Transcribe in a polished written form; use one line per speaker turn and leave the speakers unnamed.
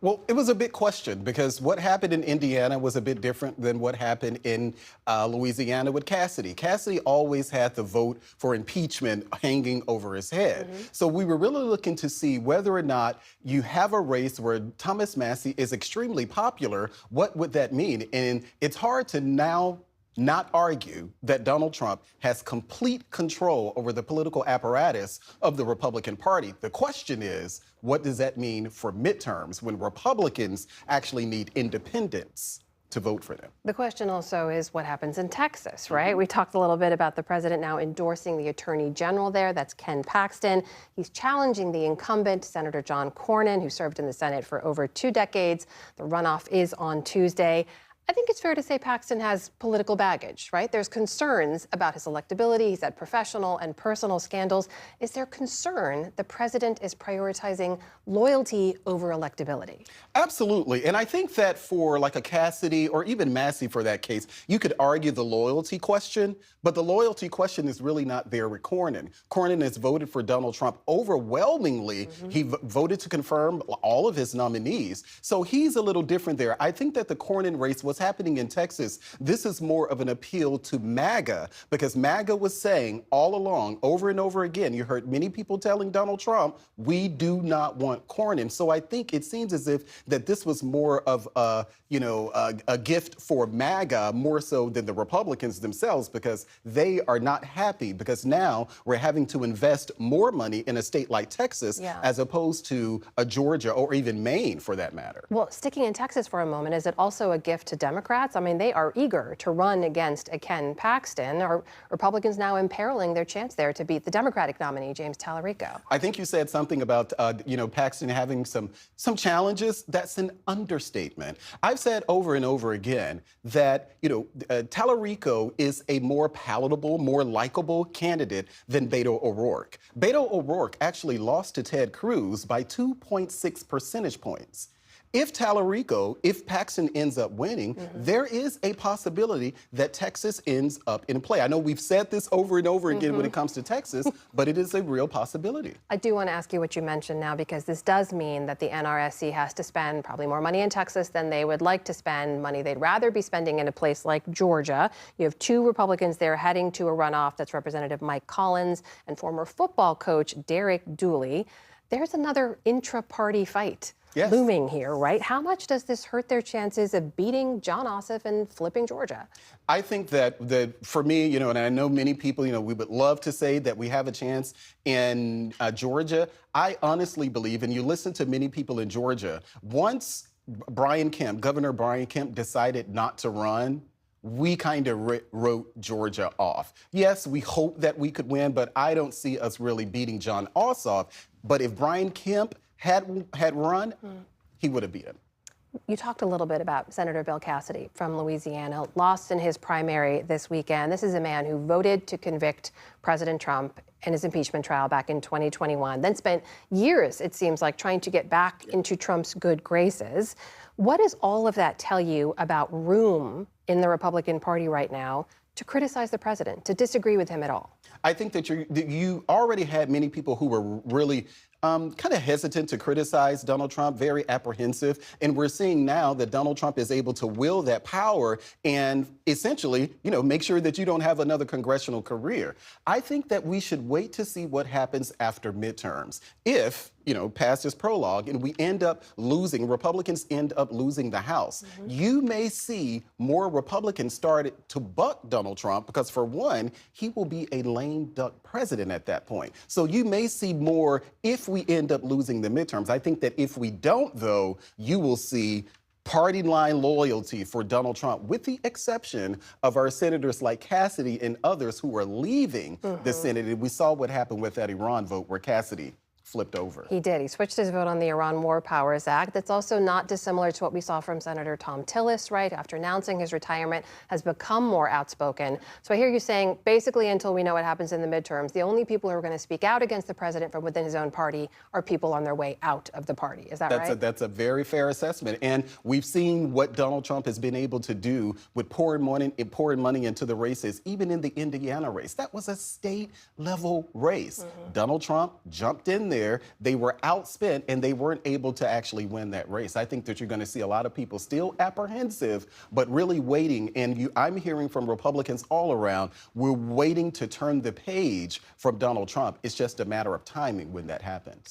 Well, it was a big question because what happened in Indiana was a bit different than what happened in Louisiana with Cassidy. Cassidy always had the vote for impeachment hanging over his head. So we were really looking to see whether or not you have a race where Thomas Massie is extremely popular. What would that mean? And it's hard to now not argue that Donald Trump has complete control over the political apparatus of the Republican Party. The question is, what does that mean for midterms when Republicans actually need independents to vote for them?
The question also is what happens in Texas, right? We talked a little bit about the president now endorsing the attorney general there. That's Ken Paxton. He's challenging the incumbent, Senator John Cornyn, who served in the Senate for over 2 decades. The runoff is on Tuesday. I think it's fair to say Paxton has political baggage, right? There's concerns about his electability. He's had professional and personal scandals. Is there concern the president is prioritizing loyalty over electability?
Absolutely. And I think that for like a Cassidy or even Massie for that case, you could argue the loyalty question, but the loyalty question is really not there with Cornyn. Cornyn has voted for Donald Trump overwhelmingly. He voted to confirm all of his nominees. So he's a little different there. I think that the Cornyn race, what's happening in Texas, this is more of an appeal to MAGA, because MAGA was saying all along, over and over again, you heard many people telling Donald Trump, we do not want Cornyn. So I think it seems as if that this was more of a gift for MAGA more so than the Republicans themselves, because they are not happy because now we're having to invest more money in a state like Texas as opposed to a Georgia or even Maine for that matter.
Well, sticking in Texas for a moment, is it also a gift to Democrats? I mean, they are eager to run against a Ken Paxton. Are Republicans now imperiling their chance there to beat the Democratic nominee, James Tallarico?
I think you said something about, Paxton having some challenges. That's an understatement. I've said over and over again that, Tallarico is a more palatable, more likable candidate than Beto O'Rourke. Beto O'Rourke actually lost to Ted Cruz by 2.6 percentage points. If Paxton ends up winning, there is a possibility that Texas ends up in play. I know we've said this over and over again when it comes to Texas, but it is a real possibility.
I do want to ask you what you mentioned now, because this does mean that the NRSC has to spend probably more money in Texas than they would like to spend, money they'd rather be spending in a place like Georgia. You have 2 Republicans there heading to a runoff. That's Representative Mike Collins and former football coach Derek Dooley. There's another intra-party fight looming here, right? How much does this hurt their chances of beating Jon Ossoff and flipping Georgia?
I think that for me, and I know many people, we would love to say that we have a chance in Georgia. I honestly believe, and you listen to many people in Georgia, once Governor Brian Kemp decided not to run, we kind of wrote Georgia off. Yes, we hope that we could win, but I don't see us really beating Jon Ossoff. But if Brian Kemp had run, he would have beat him.
You talked a little bit about Senator Bill Cassidy from Louisiana, lost in his primary this weekend. This is a man who voted to convict President Trump in his impeachment trial back in 2021, then spent years, it seems like, trying to get back into Trump's good graces. What does all of that tell you about room in the Republican Party right now to criticize the president, to disagree with him at all?
I think that you already had many people who were really kind of hesitant to criticize Donald Trump, very apprehensive. And we're seeing now that Donald Trump is able to wield that power and essentially, make sure that you don't have another congressional career. I think that we should wait to see what happens after midterms. If, past this prologue and we end up losing, Republicans end up losing the House, you may see more Republicans start to buck Donald Trump because, for one, he will be a lame duck president at that point. So you may see more if we end up losing the midterms. I think that if we don't, though, you will see party line loyalty for Donald Trump, with the exception of our senators like Cassidy and others who are leaving the Senate. And we saw what happened with that Iran vote where Cassidy flipped over.
He did. He switched his vote on the Iran War Powers Act. That's also not dissimilar to what we saw from Senator Thom Tillis, right? After announcing his retirement, has become more outspoken. So I hear you saying, basically, until we know what happens in the midterms, the only people who are going to speak out against the president from within his own party are people on their way out of the party. Is that right?
That's a very fair assessment. And we've seen what Donald Trump has been able to do with pouring money into the races, even in the Indiana race. That was a state-level race. Donald Trump jumped in there there, they were outspent, and they weren't able to actually win that race. I think that you're going to see a lot of people still apprehensive, but really waiting. And I'm hearing from Republicans all around, we're waiting to turn the page from Donald Trump. It's just a matter of timing when that happens.